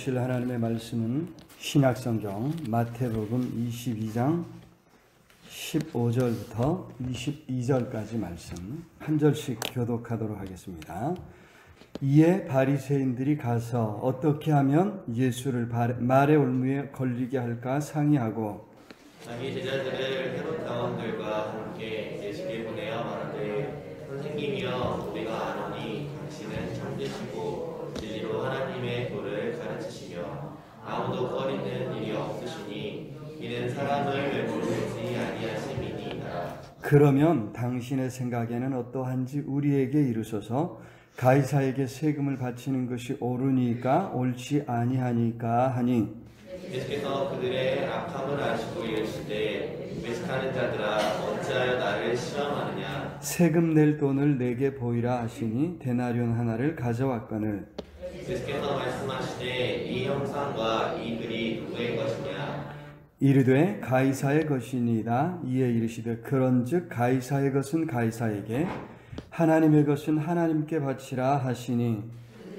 주실 하나님의 말씀은 신약성경 마태복음 22장 15절부터 22절까지 말씀 한 절씩 교독하도록 하겠습니다. 이에 바리새인들이 가서 어떻게 하면 예수를 말의 올무에 걸리게 할까 상의하고 자기 제자들을 헤롯 당원들과 함께 예수께 보내어 말하되 선생님이여 우리가 아노니 당신은 참되시고 진리로 하나님의 도를 가르치시며 아무도 꺼리는 일이 없으시니 이는 사람을 외모르지 아니하심이니이다. 그러면 당신의 생각에는 어떠한지 우리에게 이르소서. 가이사에게 세금을 바치는 것이 옳으니까 옳지 아니하니까 하니 예수께서 그들의 악함을 아시고 이르시되 외식하는 자들아 어찌하여 나를 시험하느냐. 세금 낼 돈을 내게 보이라 하시니 데나리온 하나를 가져왔거늘 예수께서 말씀하시되 이 형상과 이 글이 누구의 것이냐. 이르되 가이사의 것이니이다. 이에 이르시되 그런즉 가이사의 것은 가이사에게 하나님의 것은 하나님께 바치라 하시니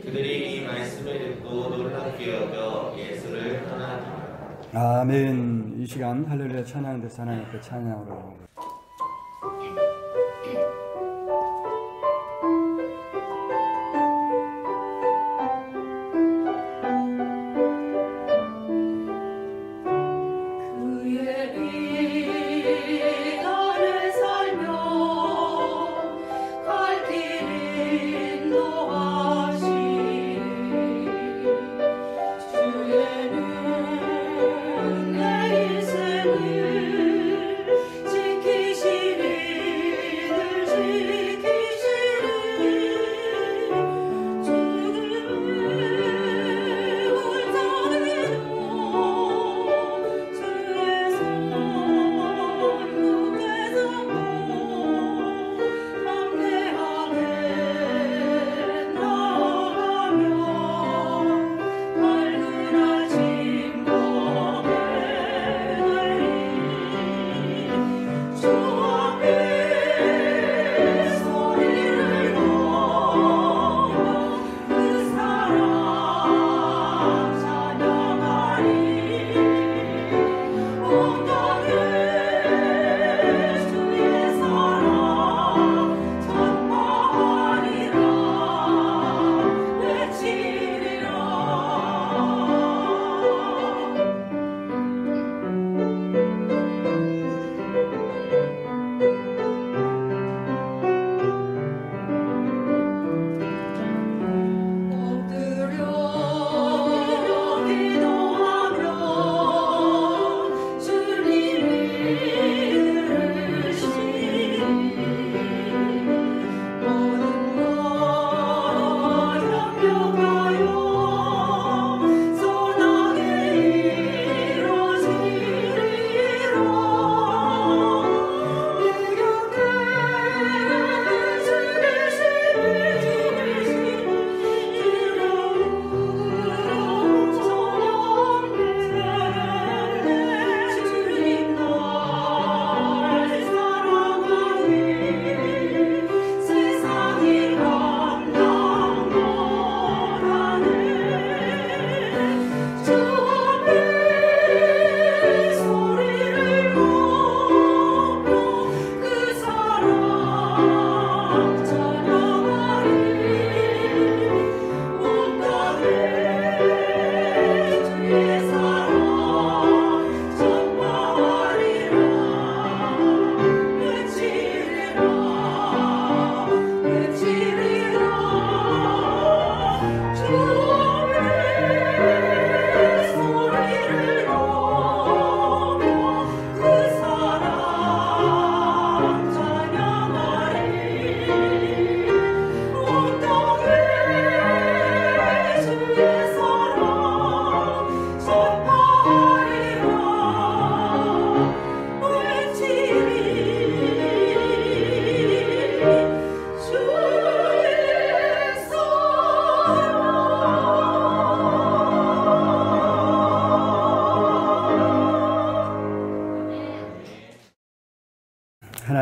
그들이 이 말씀을 듣고 놀랍게 여겨 예수를 떠나니라. 아멘. 이 시간 할렐루야 찬양대사 하나님 앞에 찬양으로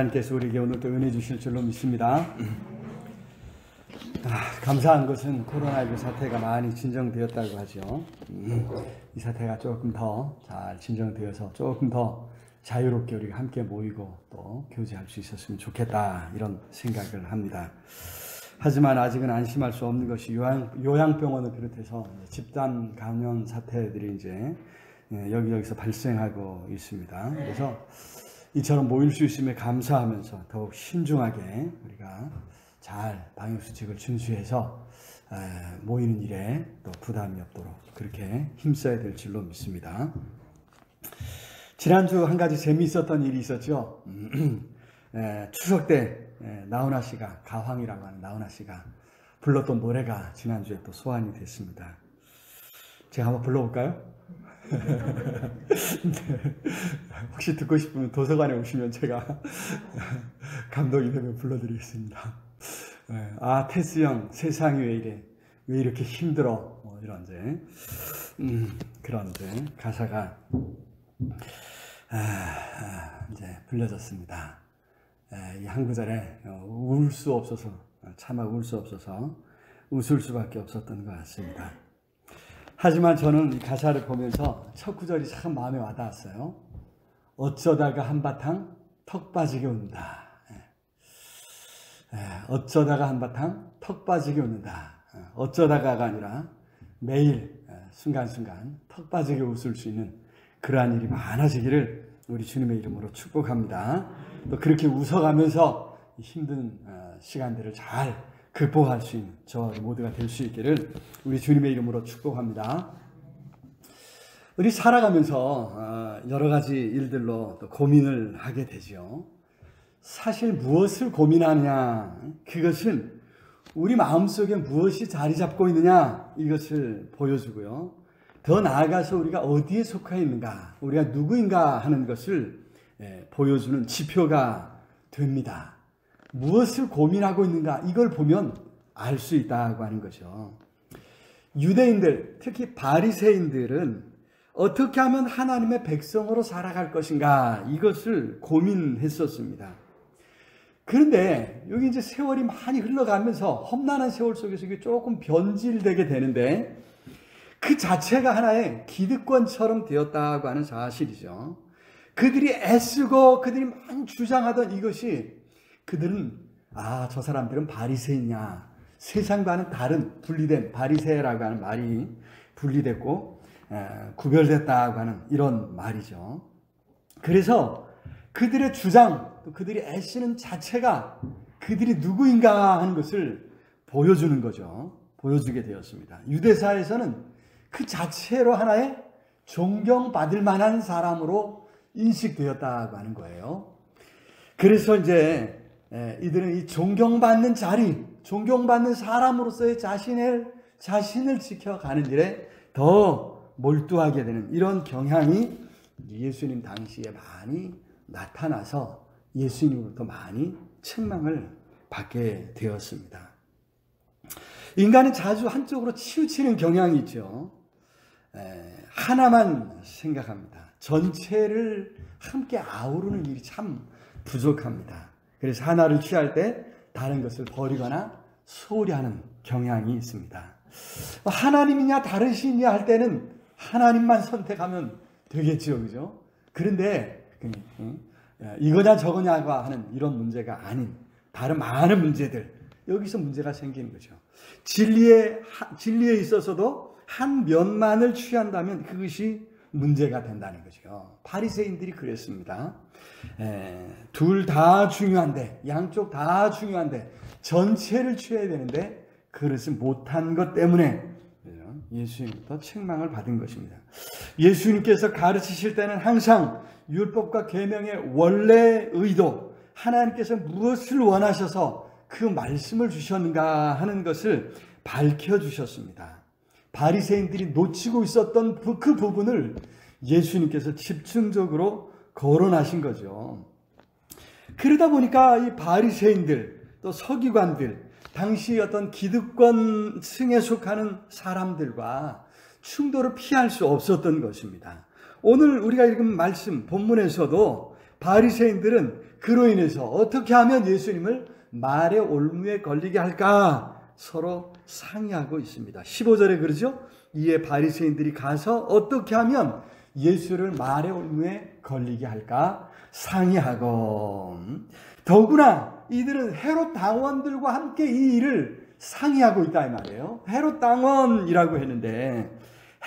하나님께서 우리에게 오늘도 은혜 주실 줄로 믿습니다. 감사한 것은 코로나19 사태가 많이 진정되었다고 하죠. 이 사태가 조금 더 잘 진정되어서 조금 더 자유롭게 우리가 함께 모이고 또 교제할 수 있었으면 좋겠다, 이런 생각을 합니다. 하지만 아직은 안심할 수 없는 것이 요양병원을 비롯해서 집단 감염 사태들이 이제 여기저기서 발생하고 있습니다. 그래서 이처럼 모일 수 있음에 감사하면서 더욱 신중하게 우리가 잘 방역수칙을 준수해서 모이는 일에 또 부담이 없도록 그렇게 힘써야 될 줄로 믿습니다. 지난주 한 가지 재미있었던 일이 있었죠. 추석 때 나훈아 씨가, 가황이라고 하는 나훈아 씨가 불렀던 노래가 지난주에 또 소환이 됐습니다. 제가 한번 불러볼까요? 혹시 듣고 싶으면 도서관에 오시면 제가 감독이 되면 불러드리겠습니다. 테스 형, 세상이 왜 이래, 왜 이렇게 힘들어, 이런 그런 가사가 이제 불려졌습니다. 이 한 구절에 울 수 없어서, 차마 울 수 없어서 웃을 수밖에 없었던 것 같습니다. 하지만 저는 이 가사를 보면서 첫 구절이 참 마음에 와닿았어요. 어쩌다가 한바탕 턱 빠지게 웃는다. 어쩌다가 한바탕 턱 빠지게 웃는다. 어쩌다가가 아니라 매일 순간순간 턱 빠지게 웃을 수 있는 그러한 일이 많아지기를 우리 주님의 이름으로 축복합니다. 또 그렇게 웃어가면서 힘든 시간들을 잘 극복할 수 있는 저와 모두가 될 수 있기를 우리 주님의 이름으로 축복합니다. 우리 살아가면서 여러 가지 일들로 또 고민을 하게 되죠. 사실 무엇을 고민하느냐, 그것은 우리 마음속에 무엇이 자리 잡고 있느냐, 이것을 보여주고요. 더 나아가서 우리가 어디에 속해 있는가, 우리가 누구인가 하는 것을 보여주는 지표가 됩니다. 무엇을 고민하고 있는가, 이걸 보면 알 수 있다고 하는 거죠. 유대인들, 특히 바리새인들은 어떻게 하면 하나님의 백성으로 살아갈 것인가, 이것을 고민했었습니다. 그런데 여기 이제 세월이 많이 흘러가면서 험난한 세월 속에서 이게 조금 변질되게 되는데 그 자체가 하나의 기득권처럼 되었다고 하는 사실이죠. 그들이 애쓰고 그들이 많이 주장하던 이것이, 그들은 저 사람들은 바리새인이냐, 세상과는 다른 분리된, 바리새라고 하는 말이 분리됐고 구별됐다고 하는 이런 말이죠. 그래서 그들의 주장, 또 그들이 애쓰는 자체가 그들이 누구인가 하는 것을 보여주는 거죠. 보여주게 되었습니다. 유대사에서는 그 자체로 하나의 존경받을 만한 사람으로 인식되었다고 하는 거예요. 그래서 이제 이들은 이 존경받는 자리, 존경받는 사람으로서의 자신을 지켜가는 일에 더 몰두하게 되는 이런 경향이 예수님 당시에 많이 나타나서 예수님으로부터 많이 책망을 받게 되었습니다. 인간은 자주 한쪽으로 치우치는 경향이 있죠. 하나만 생각합니다. 전체를 함께 아우르는 일이 참 부족합니다. 그래서 하나를 취할 때 다른 것을 버리거나 소홀히 하는 경향이 있습니다. 하나님이냐 다른 신이냐 할 때는 하나님만 선택하면 되겠죠, 그죠? 그런데 이거냐 저거냐가 하는 이런 문제가 아닌 다른 많은 문제들, 여기서 문제가 생기는 거죠. 진리에 있어서도 한 면만을 취한다면 그것이 문제가 된다는 거죠. 바리새인들이 그랬습니다. 둘 다 중요한데, 양쪽 다 중요한데 전체를 취해야 되는데 그것을 못한 것 때문에 예수님부터 책망을 받은 것입니다. 예수님께서 가르치실 때는 항상 율법과 계명의 원래 의도, 하나님께서 무엇을 원하셔서 그 말씀을 주셨는가 하는 것을 밝혀주셨습니다. 바리새인들이 놓치고 있었던 그 부분을 예수님께서 집중적으로 거론하신 거죠. 그러다 보니까 이 바리새인들, 또 서기관들, 당시 어떤 기득권층에 속하는 사람들과 충돌을 피할 수 없었던 것입니다. 오늘 우리가 읽은 말씀 본문에서도 바리새인들은 그로 인해서 어떻게 하면 예수님을 말의 올무에 걸리게 할까 서로 상의하고 있습니다. 15절에 그러죠. 이에 바리새인들이 가서 어떻게 하면 예수를 말의 올무에 걸리게 할까 상의하고, 더구나 이들은 헤롯 당원들과 함께 이 일을 상의하고 있다 이 말이에요. 헤롯 당원이라고 했는데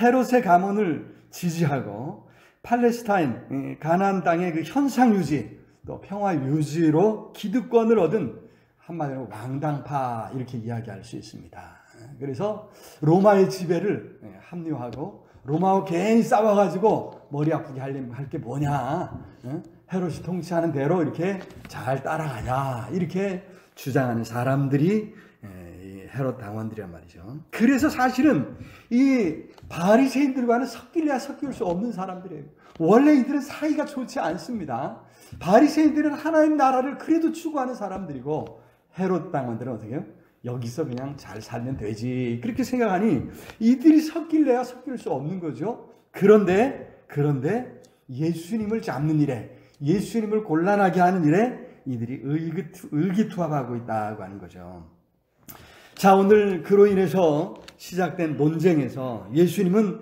헤롯의 가문을 지지하고 팔레스타인 가나안 땅의 그 현상 유지 또 평화 유지로 기득권을 얻은 한마디로 왕당파 이렇게 이야기할 수 있습니다. 그래서 로마의 지배를 합리화하고 로마와 괜히 싸워가지고 머리 아프게 할 게 뭐냐, 헤롯이 통치하는 대로 이렇게 잘 따라가냐 이렇게 주장하는 사람들이 헤롯 당원들이란 말이죠. 그래서 사실은 이 바리새인들과는 섞일래야 섞일 수 없는 사람들이에요. 원래 이들은 사이가 좋지 않습니다. 바리새인들은 하나님 나라를 그래도 추구하는 사람들이고 헤롯 당원들은 어떻게 해요? 여기서 그냥 잘 살면 되지 그렇게 생각하니 이들이 섞일래야 섞일 수 없는 거죠. 그런데 예수님을 잡는 일에, 예수님을 곤란하게 하는 일에 이들이 의기투합하고 있다고 하는 거죠. 자, 오늘 그로 인해서 시작된 논쟁에서 예수님은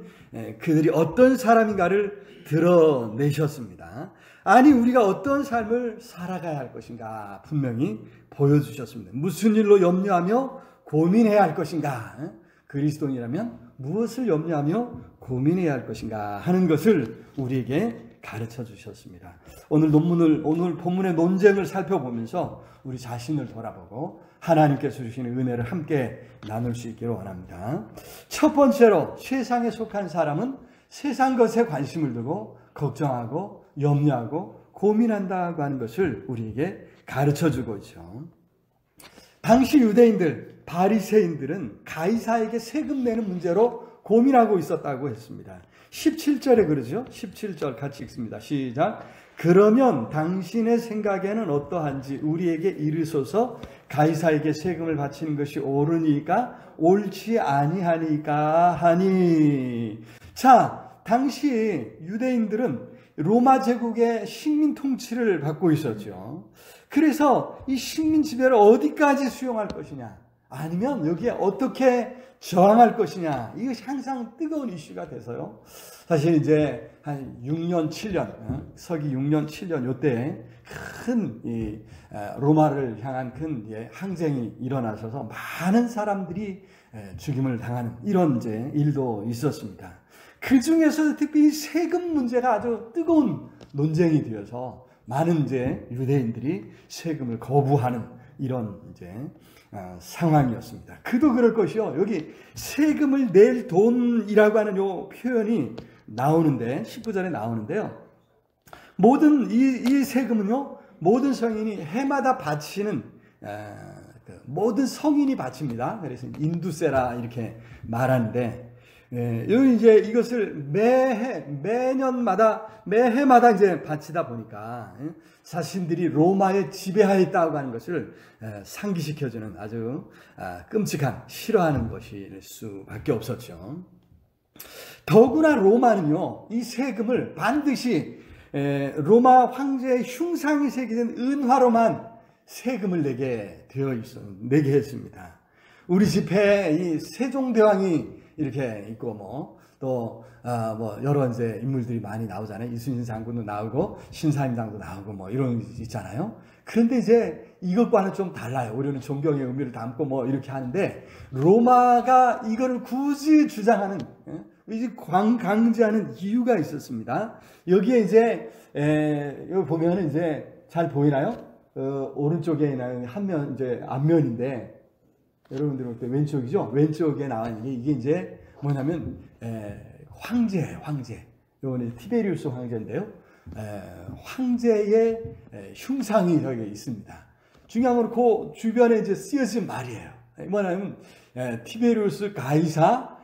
그들이 어떤 사람인가를 드러내셨습니다. 아니, 우리가 어떤 삶을 살아가야 할 것인가 분명히 보여주셨습니다. 무슨 일로 염려하며 고민해야 할 것인가, 그리스도인이라면 무엇을 염려하며 고민해야 할 것인가 하는 것을 우리에게 가르쳐 주셨습니다. 오늘 본문의 논쟁을 살펴보면서 우리 자신을 돌아보고 하나님께서 주시는 은혜를 함께 나눌 수 있기를 원합니다. 첫 번째로 세상에 속한 사람은 세상 것에 관심을 두고 걱정하고 염려하고 고민한다고 하는 것을 우리에게 가르쳐주고 있죠. 당시 유대인들, 바리새인들은 가이사에게 세금 내는 문제로 고민하고 있었다고 했습니다. 17절에 그러죠. 17절 같이 읽습니다. 시작. 그러면 당신의 생각에는 어떠한지 우리에게 이르소서. 가이사에게 세금을 바치는 것이 옳으니까 옳지 아니하니까 하니. 자, 당시 유대인들은 로마 제국의 식민 통치를 받고 있었죠. 그래서 이 식민 지배를 어디까지 수용할 것이냐, 아니면 여기에 어떻게 저항할 것이냐, 이것이 항상 뜨거운 이슈가 돼서요. 사실 이제 한 6년, 7년, 서기 6년, 7년 요때 큰 로마를 향한 큰 항쟁이 일어나셔서 많은 사람들이 죽임을 당하는 이런 이제 일도 있었습니다. 그 중에서 특히 세금 문제가 아주 뜨거운 논쟁이 되어서 많은 이제 유대인들이 세금을 거부하는 이런 이제 상황이었습니다. 그도 그럴 것이요. 여기 세금을 낼 돈이라고 하는 요 표현이 나오는데 19절에 나오는데요. 모든 이 세금은요, 모든 성인이 해마다 바치는 모든 성인이 바칩니다. 그래서 인두세라 이렇게 말하는데, 여기 이제 이것을 매해마다 이제 바치다 보니까 자신들이 로마에 지배하였다고 하는 것을 상기시켜주는 아주 끔찍한, 싫어하는 것일 수밖에 없었죠. 더구나 로마는요, 이 세금을 반드시 로마 황제의 흉상이 새겨진 은화로만 세금을 내게 했습니다. 우리 집에 이 세종대왕이 이렇게 있고 또 여러 이제 인물들이 많이 나오잖아요. 이순신 장군도 나오고 신사임당도 나오고 이런 있잖아요. 그런데 이제 이것과는 좀 달라요. 우리는 존경의 의미를 담고 이렇게 하는데, 로마가 이거를 굳이 주장하는, 강제하는 이유가 있었습니다. 여기에 이제 여기 보면은 이제 잘 보이나요? 오른쪽에 있는 한면 이제 앞면인데, 여러분들 볼 왼쪽이죠? 왼쪽에 나와 있는 게 이게 이제 뭐냐면 황제예요, 황제. 이거는 티베리우스 황제인데요. 황제의 흉상이 여기 있습니다. 중요한 건 그 주변에 이제 쓰여진 말이에요. 뭐냐면 티베리우스 가이사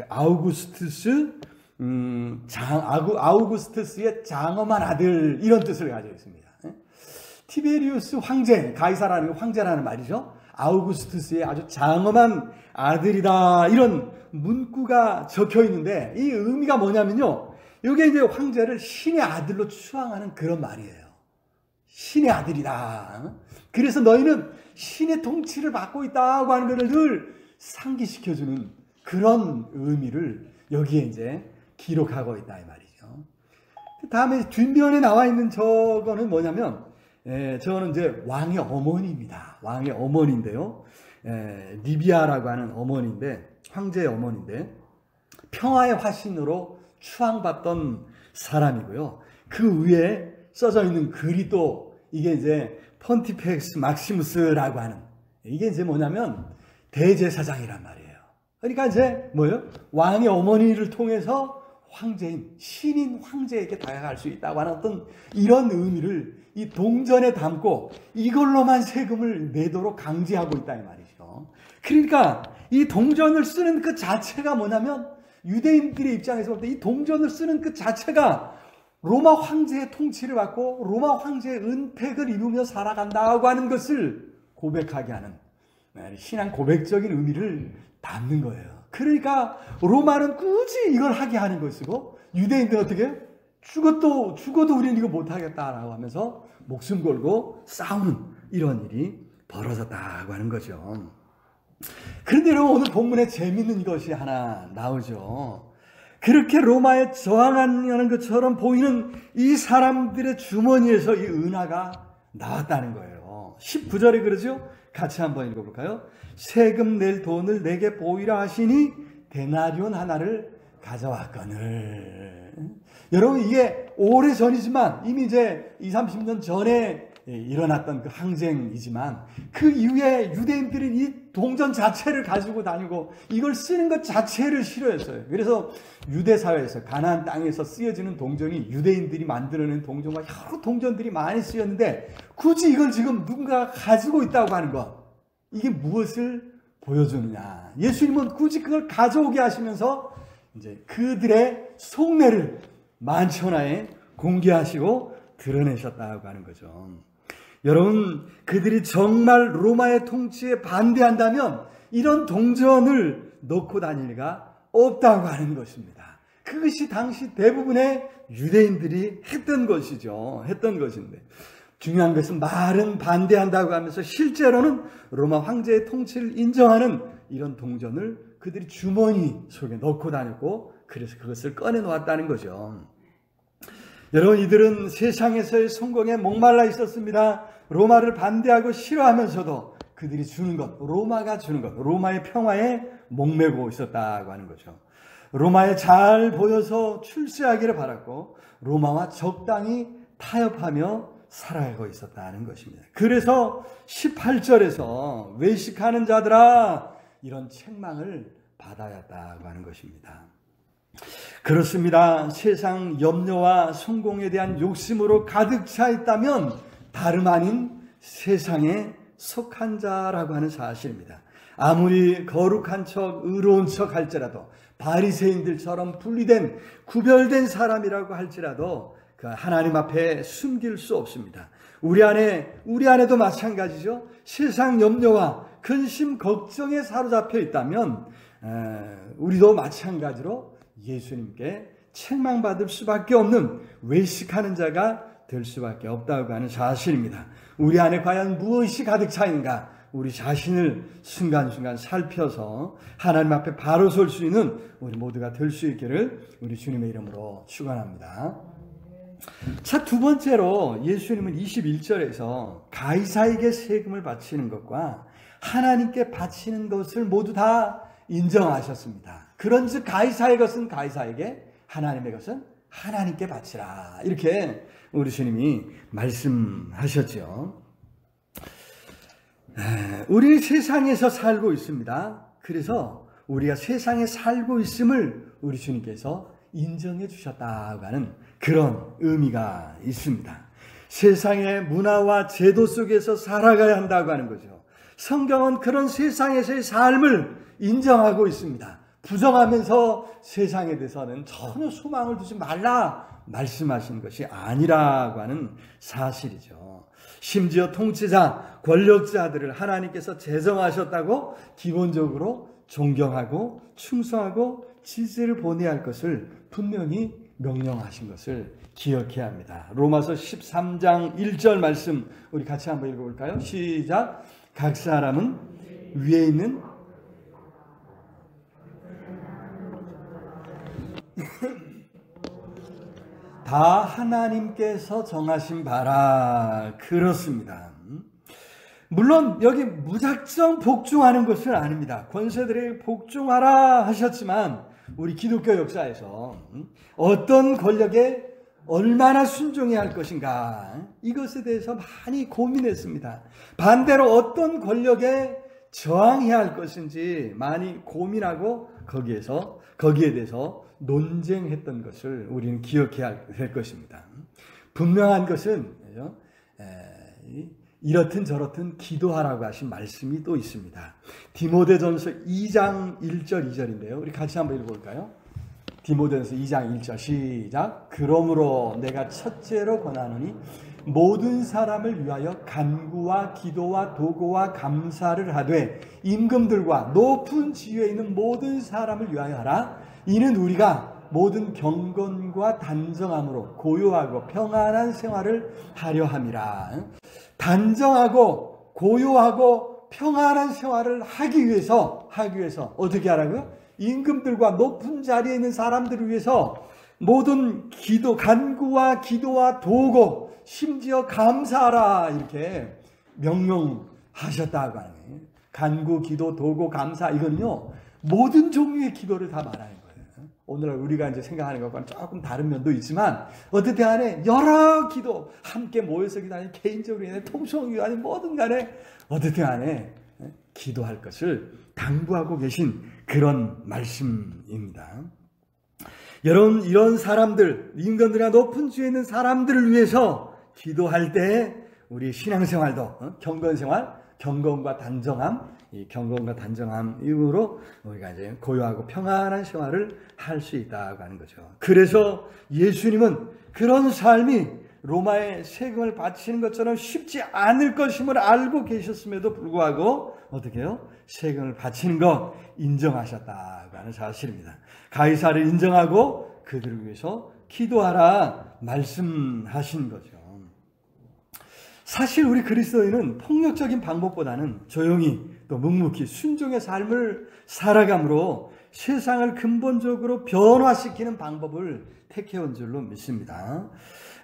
아우구스투스 아우구스투스의 장엄한 아들, 이런 뜻을 가지고 있습니다. 티베리우스 황제, 가이사라는 황제라는 말이죠. 아우구스투스의 아주 장엄한 아들이다, 이런 문구가 적혀 있는데, 이 의미가 뭐냐면요, 이게 이제 황제를 신의 아들로 추앙하는 그런 말이에요. 신의 아들이다. 그래서 너희는 신의 통치를 받고 있다고 하는 것을 늘 상기시켜주는 그런 의미를 여기에 이제 기록하고 있다 이 말이죠. 그 다음에 뒷면에 나와 있는 저거는 뭐냐면, 저거는 이제 왕의 어머니입니다. 왕의 어머니인데요. 리비아라고 하는 어머니인데, 황제의 어머니인데, 평화의 화신으로 추앙받던 사람이고요. 그 위에 써져 있는 글이 또 이게 이제 폰티펙스 막시무스라고 하는, 이게 이제 뭐냐면 대제사장이란 말이에요. 그러니까 이제 뭐예요? 왕의 어머니를 통해서 황제인, 신인 황제에게 다가갈 수 있다고 하는 어떤 이런 의미를 이 동전에 담고 이걸로만 세금을 내도록 강제하고 있다 이 말이죠. 그러니까 이 동전을 쓰는 그 자체가 뭐냐면 유대인들의 입장에서 볼 때 이 동전을 쓰는 그 자체가 로마 황제의 통치를 받고 로마 황제의 은택을 입으며 살아간다고 하는 것을 고백하게 하는 신앙 고백적인 의미를 담는 거예요. 그러니까 로마는 굳이 이걸 하게 하는 것이고 유대인들은 어떻게 죽어도 우리는 이거 못하겠다라고 하면서 목숨 걸고 싸우는 이런 일이 벌어졌다고 하는 거죠. 그런데 여러분 오늘 본문에 재밌는 것이 하나 나오죠. 그렇게 로마에 저항하는 것처럼 보이는 이 사람들의 주머니에서 이 은하가 나왔다는 거예요. 19절에 그러죠. 같이 한번 읽어볼까요? 세금 낼 돈을 내게 보이라 하시니 데나리온 하나를 가져왔거늘. 여러분 이게 오래전이지만 이미 이제 20-30년 전에 일어났던 그 항쟁이지만 그 이후에 유대인들은 이 동전 자체를 가지고 다니고 이걸 쓰는 것 자체를 싫어했어요. 그래서 유대 사회에서 가나안 땅에서 쓰여지는 동전이 유대인들이 만들어낸 동전과 여러 동전들이 많이 쓰였는데 굳이 이걸 지금 누군가 가지고 있다고 하는 것, 이게 무엇을 보여주느냐. 예수님은 굳이 그걸 가져오게 하시면서 이제 그들의 속내를 만천하에 공개하시고 드러내셨다고 하는 거죠. 여러분, 그들이 정말 로마의 통치에 반대한다면 이런 동전을 놓고 다닐 리가 없다고 하는 것입니다. 그것이 당시 대부분의 유대인들이 했던 것이죠. 했던 것인데 중요한 것은 말은 반대한다고 하면서 실제로는 로마 황제의 통치를 인정하는 이런 동전을 그들이 주머니 속에 넣고 다녔고 그래서 그것을 꺼내 놓았다는 거죠. 여러분, 이들은 세상에서의 성공에 목말라 있었습니다. 로마를 반대하고 싫어하면서도 그들이 주는 것, 로마가 주는 것, 로마의 평화에 목매고 있었다고 하는 거죠. 로마에 잘 보여서 출세하기를 바랐고 로마와 적당히 타협하며 살아가고 있었다는 것입니다. 그래서 18절에서 외식하는 자들아 이런 책망을 받아야 했다고 하는 것입니다. 그렇습니다. 세상 염려와 성공에 대한 욕심으로 가득 차 있다면 다름 아닌 세상에 속한 자라고 하는 사실입니다. 아무리 거룩한 척, 의로운 척 할지라도 바리새인들처럼 분리된, 구별된 사람이라고 할지라도 그 하나님 앞에 숨길 수 없습니다. 우리 안에도 마찬가지죠. 세상 염려와 근심, 걱정에 사로잡혀 있다면 우리도 마찬가지로 예수님께 책망받을 수밖에 없는 외식하는 자가 될 수밖에 없다고 하는 사실입니다. 우리 안에 과연 무엇이 가득 차 있는가? 우리 자신을 순간순간 살펴서 하나님 앞에 바로 설 수 있는 우리 모두가 될 수 있기를 우리 주님의 이름으로 축원합니다. 자, 두 번째로 예수님은 21절에서 가이사에게 세금을 바치는 것과 하나님께 바치는 것을 모두 다 인정하셨습니다. 그런즉 가이사의 것은 가이사에게, 하나님의 것은 하나님께 바치라. 이렇게 우리 주님이 말씀하셨죠. 우리 세상에서 살고 있습니다. 그래서 우리가 세상에 살고 있음을 우리 주님께서 인정해 주셨다고 하는 그런 의미가 있습니다. 세상의 문화와 제도 속에서 살아가야 한다고 하는 거죠. 성경은 그런 세상에서의 삶을 인정하고 있습니다. 부정하면서 세상에 대해서는 전혀 소망을 두지 말라 말씀하신 것이 아니라고 하는 사실이죠. 심지어 통치자, 권력자들을 하나님께서 제정하셨다고 기본적으로 존경하고 충성하고 지지를 보내야 할 것을 분명히 명령하신 것을 기억해야 합니다. 로마서 13장 1절 말씀 우리 같이 한번 읽어볼까요? 시작. 각 사람은 위에 있는 다 하나님께서 정하신 바라. 그렇습니다. 물론 여기 무작정 복종하는 것은 아닙니다. 권세들에게 복종하라 하셨지만 우리 기독교 역사에서 어떤 권력에 얼마나 순종해야 할 것인가 이것에 대해서 많이 고민했습니다. 반대로 어떤 권력에 저항해야 할 것인지 많이 고민하고 거기에 대해서 논쟁했던 것을 우리는 기억해야 될 것입니다. 분명한 것은 이렇든 저렇든 기도하라고 하신 말씀이 또 있습니다. 디모데전서 2장 1절 2절인데요. 우리 같이 한번 읽어볼까요? 디모데전서 2장 1절 시작. 그러므로 내가 첫째로 권하노니 모든 사람을 위하여 간구와 기도와 도고와 감사를 하되 임금들과 높은 지위에 있는 모든 사람을 위하여 하라. 이는 우리가 모든 경건과 단정함으로 고요하고 평안한 생활을 하려 함이라. 단정하고 고요하고 평안한 생활을 하기 위해서 어떻게 하라고요? 임금들과 높은 자리에 있는 사람들을 위해서 모든 간구와 기도와 도고 심지어 감사하라 이렇게 명령하셨다고 하는 거예요. 간구, 기도, 도고, 감사 이건요 모든 종류의 기도를 다 말하는 거예요. 오늘날 우리가 이제 생각하는 것과는 조금 다른 면도 있지만 어떻든 간에 여러 기도 함께 모여서 기도하는 개인적으로 인해 통성이 아닌 뭐든 간에 어떻든 간에 기도할 것을 당부하고 계신 그런 말씀입니다. 여러분 이런 사람들 임금들이나 높은 지위에 있는 사람들을 위해서 기도할 때 우리 신앙생활도 경건생활 경건과 단정함 이 경건과 단정함 이후로 우리가 이제 고요하고 평안한 생활을 할 수 있다고 하는 거죠. 그래서 예수님은 그런 삶이 로마에 세금을 바치는 것처럼 쉽지 않을 것임을 알고 계셨음에도 불구하고 어떻게 해요? 세금을 바치는 것 인정하셨다고 하는 사실입니다. 가이사를 인정하고 그들을 위해서 기도하라 말씀하신 거죠. 사실 우리 그리스도인은 폭력적인 방법보다는 조용히 또 묵묵히 순종의 삶을 살아감으로 세상을 근본적으로 변화시키는 방법을 택해온 줄로 믿습니다.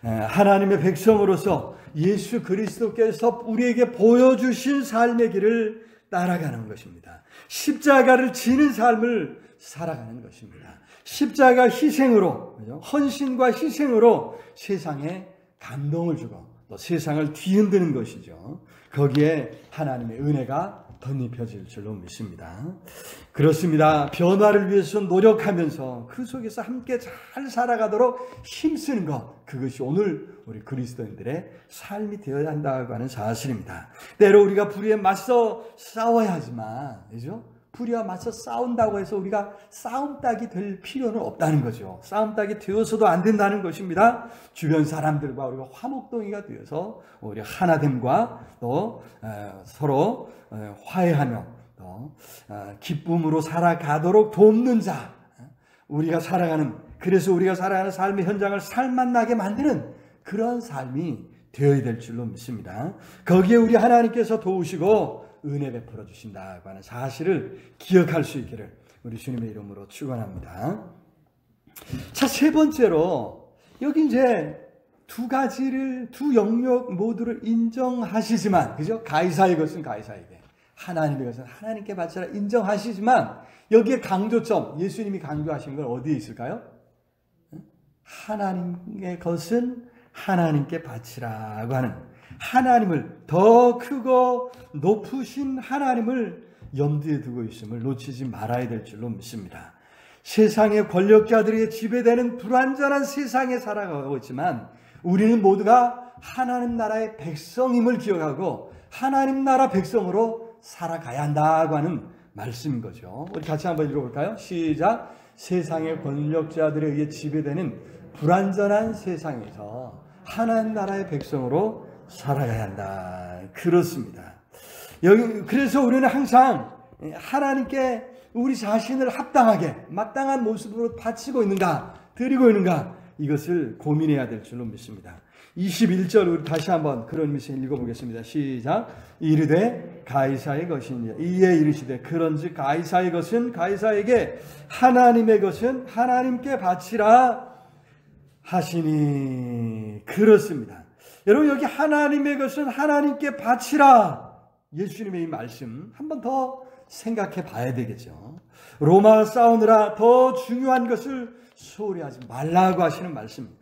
하나님의 백성으로서 예수 그리스도께서 우리에게 보여주신 삶의 길을 따라가는 것입니다. 십자가를 지는 삶을 살아가는 것입니다. 십자가 희생으로, 헌신과 희생으로 세상에 감동을 주고 또 세상을 뒤흔드는 것이죠. 거기에 하나님의 은혜가 덧입혀질 줄로 믿습니다. 그렇습니다. 변화를 위해서 노력하면서 그 속에서 함께 잘 살아가도록 힘쓰는 것, 그것이 오늘 우리 그리스도인들의 삶이 되어야 한다고 하는 사실입니다. 때로 우리가 불의에 맞서 싸워야 하지만, 그죠? 불의와 맞서 싸운다고 해서 우리가 싸움닭이 될 필요는 없다는 거죠. 싸움닭이 되어서도 안 된다는 것입니다. 주변 사람들과 우리가 화목동이가 되어서 우리 하나됨과 또 서로 화해하며 또 기쁨으로 살아가도록 돕는 자, 그래서 우리가 살아가는 삶의 현장을 살맛나게 만드는 그런 삶이 되어야 될 줄로 믿습니다. 거기에 우리 하나님께서 도우시고 은혜 베풀어 주신다고 하는 사실을 기억할 수 있기를 우리 주님의 이름으로 축원합니다. 자, 세 번째로 여기 이제 두 영역 모두를 인정하시지만, 그죠? 가이사의 것은 가이사에게, 하나님의 것은 하나님께 바치라 인정하시지만 여기에 강조점, 예수님이 강조하신 건 어디에 있을까요? 하나님의 것은 하나님께 바치라고 하는, 하나님을, 더 크고 높으신 하나님을 염두에 두고 있음을 놓치지 말아야 될 줄로 믿습니다. 세상의 권력자들에게 지배되는 불완전한 세상에 살아가고 있지만 우리는 모두가 하나님 나라의 백성임을 기억하고 하나님 나라 백성으로 살아가야 한다고 하는 말씀인 거죠. 우리 같이 한번 읽어볼까요? 시작. 세상의 권력자들에 의해 지배되는 불완전한 세상에서 하나님 나라의 백성으로 살아가야 한다. 그렇습니다. 그래서 우리는 항상 하나님께 우리 자신을 합당하게 마땅한 모습으로 바치고 있는가, 드리고 있는가, 이것을 고민해야 될 줄로 믿습니다. 21절 우리 다시 한번 그런 의미에서 읽어보겠습니다. 시작. 이르되 가이사의 것이니라. 이에 이르시되 그런즉 가이사의 것은 가이사에게, 하나님의 것은 하나님께 바치라 하시니. 그렇습니다. 여러분, 여기 하나님의 것은 하나님께 바치라, 예수님의 이 말씀 한 번 더 생각해 봐야 되겠죠. 로마 싸우느라 더 중요한 것을 소홀히 하지 말라고 하시는 말씀.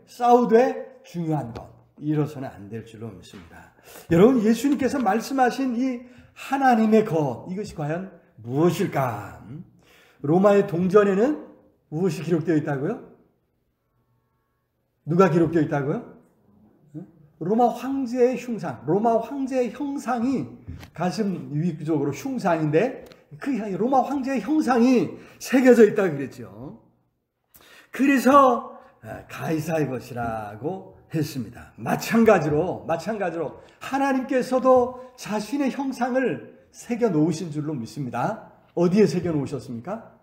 싸우되 중요한 것 잃어서는 안 될 줄로 믿습니다. 여러분, 예수님께서 말씀하신 이 하나님의 것, 이것이 과연 무엇일까? 로마의 동전에는 무엇이 기록되어 있다고요? 누가 기록되어 있다고요? 로마 황제의 흉상, 로마 황제의 형상이 가슴 위쪽으로 흉상인데 그 로마 황제의 형상이 새겨져 있다고 그랬죠. 그래서 가이사의 것이라고 했습니다. 마찬가지로 하나님께서도 자신의 형상을 새겨 놓으신 줄로 믿습니다. 어디에 새겨 놓으셨습니까?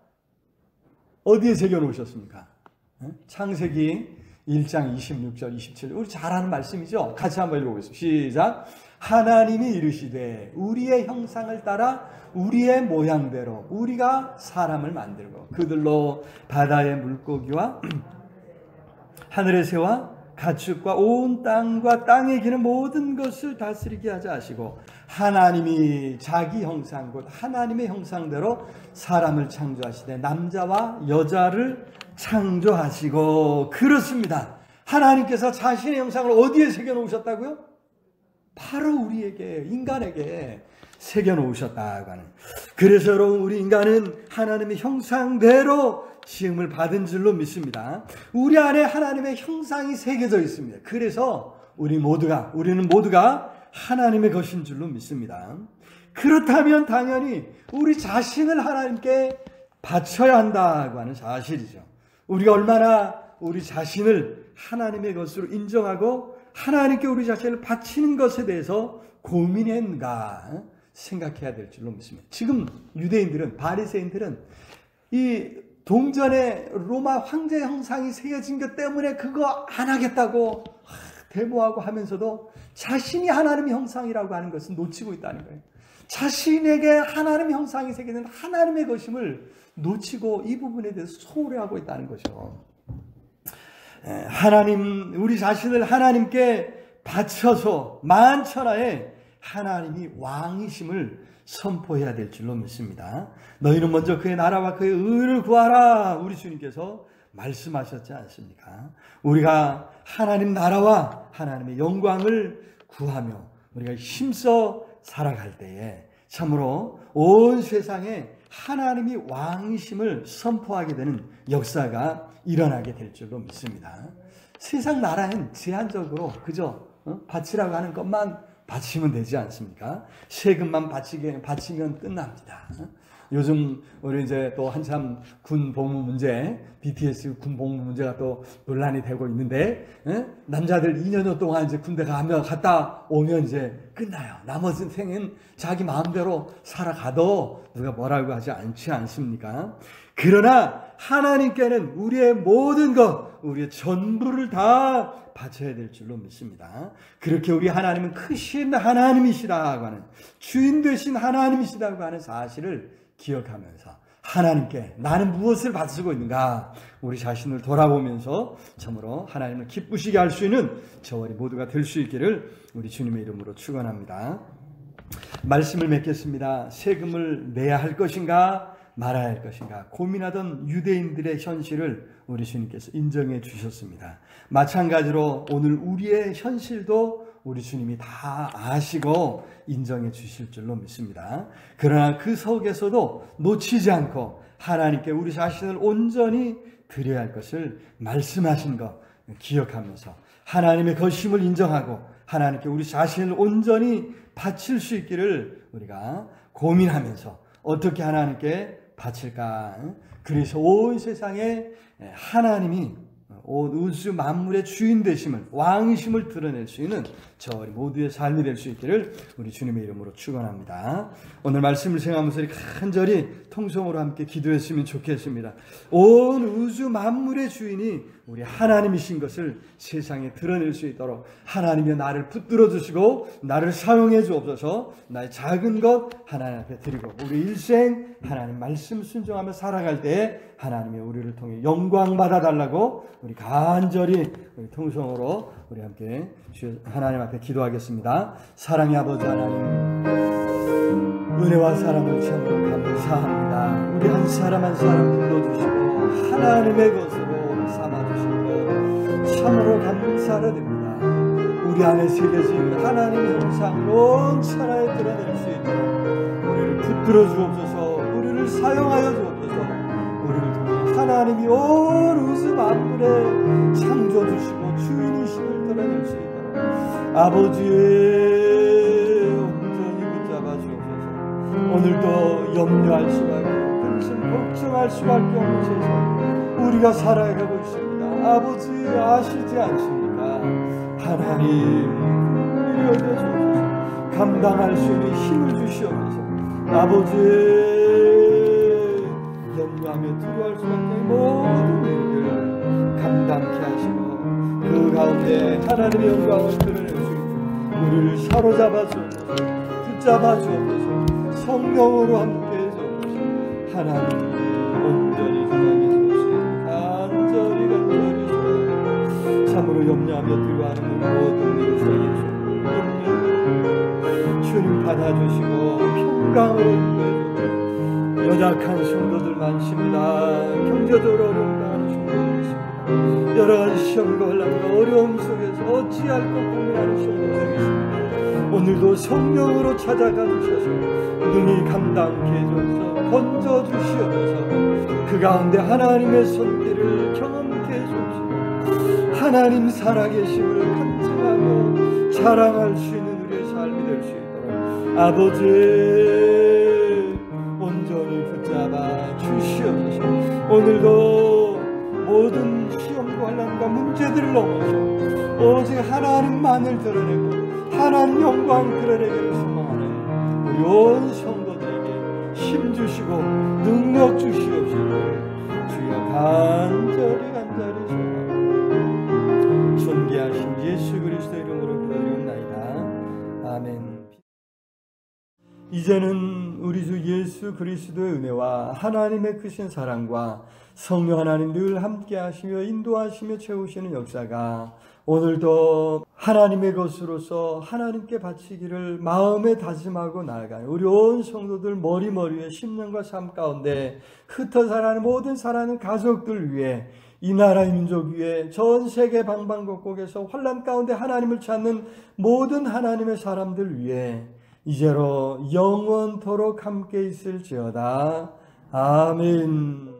창세기 1장 26절 27절 우리 잘 아는 말씀이죠. 같이 한번 읽어보겠습니다. 시작. 하나님이 이르시되 우리의 형상을 따라 우리의 모양대로 우리가 사람을 만들고 그들로 바다의 물고기와 하늘의 새와 가축과 온 땅과 땅에 기는 모든 것을 다스리게 하자 하시고, 하나님이 자기 형상 곧 하나님의 형상대로 사람을 창조하시되 남자와 여자를 창조하시고. 그렇습니다. 하나님께서 자신의 형상을 어디에 새겨놓으셨다고요? 바로 우리에게, 인간에게 새겨놓으셨다고 하는. 그래서 여러분, 우리 인간은 하나님의 형상대로 지음을 받은 줄로 믿습니다. 우리 안에 하나님의 형상이 새겨져 있습니다. 그래서 우리는 모두가 하나님의 것인 줄로 믿습니다. 그렇다면 당연히 우리 자신을 하나님께 바쳐야 한다고 하는 사실이죠. 우리가 얼마나 우리 자신을 하나님의 것으로 인정하고 하나님께 우리 자신을 바치는 것에 대해서 고민했는가 생각해야 될 줄로 믿습니다. 지금 유대인들은, 바리새인들은 이 동전에 로마 황제 형상이 새겨진 것 때문에 그거 안 하겠다고 데모하고 하면서도 자신이 하나님의 형상이라고 하는 것은 놓치고 있다는 거예요. 자신에게 하나님의 형상이 새겨진 하나님의 것임을 놓치고 이 부분에 대해서 소홀해하고 있다는 거죠. 우리 자신을 하나님께 바쳐서 만천하에 하나님이 왕이심을 선포해야 될 줄로 믿습니다. 너희는 먼저 그의 나라와 그의 의를 구하라, 우리 주님께서 말씀하셨지 않습니까? 우리가 하나님 나라와 하나님의 영광을 구하며 우리가 힘써 살아갈 때에 참으로 온 세상에 하나님이 왕이심을 선포하게 되는 역사가 일어나게 될 줄로 믿습니다. 세상 나라는 제한적으로 그저 바치라고 하는 것만 바치면 되지 않습니까? 세금만 바치면 끝납니다. 요즘 우리 이제 또 한참 군 복무 문제, BTS 군 복무 문제가 또 논란이 되고 있는데, 남자들 2년 동안 이제 군대 갔다 오면 이제 끝나요. 나머지 생은 자기 마음대로 살아가도 누가 뭐라고 하지 않지 않습니까? 그러나 하나님께는 우리의 모든 것, 우리의 전부를 다 바쳐야 될 줄로 믿습니다. 그렇게 우리 하나님은 크신 하나님이시다고 하는, 주인 되신 하나님이시다고 하는 사실을 기억하면서 하나님께 나는 무엇을 바치고 있는가, 우리 자신을 돌아보면서 참으로 하나님을 기쁘시게 할 수 있는 저와 모두가 될 수 있기를 우리 주님의 이름으로 축원합니다. 말씀을 맺겠습니다. 세금을 내야 할 것인가 말아야 할 것인가 고민하던 유대인들의 현실을 우리 주님께서 인정해 주셨습니다. 마찬가지로 오늘 우리의 현실도 우리 주님이 다 아시고 인정해 주실 줄로 믿습니다. 그러나 그 속에서도 놓치지 않고 하나님께 우리 자신을 온전히 드려야 할 것을 말씀하신 것 기억하면서 하나님의 것임을 인정하고 하나님께 우리 자신을 온전히 바칠 수 있기를 우리가 고민하면서 어떻게 하나님께 바칠까? 그래서 온 세상에 하나님이 온 우주 만물의 주인 되심을, 왕이심을 드러낼 수 있는 저 우리 모두의 삶이 될 수 있기를 우리 주님의 이름으로 축원합니다. 오늘 말씀을 생각하면서 간절히 통성으로 함께 기도했으면 좋겠습니다. 온 우주 만물의 주인이 우리 하나님이신 것을 세상에 드러낼 수 있도록 하나님이 나를 붙들어 주시고 나를 사용해 주옵소서. 나의 작은 것 하나님 앞에 드리고 우리 일생 하나님 말씀 순종하며 살아갈 때 하나님이 우리를 통해 영광 받아달라고 우리 간절히 우리 통성으로 우리 함께 하나님 앞에 기도하겠습니다. 사랑의 아버지 하나님, 은혜와 사랑을 참으로 감사합니다. 우리 한 사람 한 사람 불러주시고 하나님의 것으로 삼아주시고 참으로 감사를 드립니다. 우리 안에 새겨진 하나님의 형상을 온 천하에 드러낼 수 있도록 우리를 붙들어 주옵소서. 우리를 사용하여 주옵소서. 우리를 통해 하나님이 온 우주 만물에 창조주시고 주인이심을 드러낼 수 있도록 아버지의 온전히 붙잡아 주옵소서. 오늘도 염려할 수밖에, 근심 걱정할 수밖에 없는 세상 우리가 살아가고 있습니다. 아버지 아시지 않습니까? 하나님 긍휼히 여겨 주옵소서. 감당할 수 있는 힘을 주시옵소서. 아버지 염려하며 두려워할 수밖에 없는 모든 일을 감당케 하시고 그 가운데 하나님의 영광을 드러낼 수 있도록 우리를 사로잡아 주옵소서. 붙잡아 주옵소서. 성령으로 함께해 주옵소서. 하나님 온전히 주장해 주옵소서. 간절히 주옵소서. 참으로 염려하며 두려워하는 모든 일을 주님 받아주시고 평강으로 인도해 주옵소서. 연약한 성도들 많습니다. 경제적으로 어려운 성도들 있습니다. 여러 가지 시험과 혼란과 어려움 속에서 어찌할 것 고민하는 성도들이 있습니다. 오늘도 성령으로 찾아가 주셔서 능히 감당케 해주셔서 건져 주시옵소서. 그 가운데 하나님의 손길을 경험케 해주옵소서. 하나님 살아계심을 간증하며 자랑할 수 있는 우리의 삶이 될 수 있도록 아버지 온전히 붙잡아 주시옵소서. 오늘도 모든 시험과 환난과 문제들을 넘어서 오직 하나님만을 드러내고 하나님 영광 드러내기를 소망하는 우리 온 성도들에게 힘 주시고 능력 주시옵시고 주여 간절히 소망합니다. 존귀하신 예수 그리스도 이름으로 기도드리옵나이다. 아멘. 이제는 우리 주 예수 그리스도의 은혜와 하나님의 크신 사랑과 성령 하나님 늘 함께 하시며 인도하시며 채우시는 역사가 오늘도 하나님의 것으로서 하나님께 바치기를 마음에 다짐하고 나아가는 우리 온 성도들 머리머리에 심령과 삶 가운데 흩어 살아가는 모든 살아가는 가족들 위해 이 나라의 민족 위에 전 세계 방방곡곡에서 환난 가운데 하나님을 찾는 모든 하나님의 사람들 위해 이제로 영원토록 함께 있을지어다. 아멘.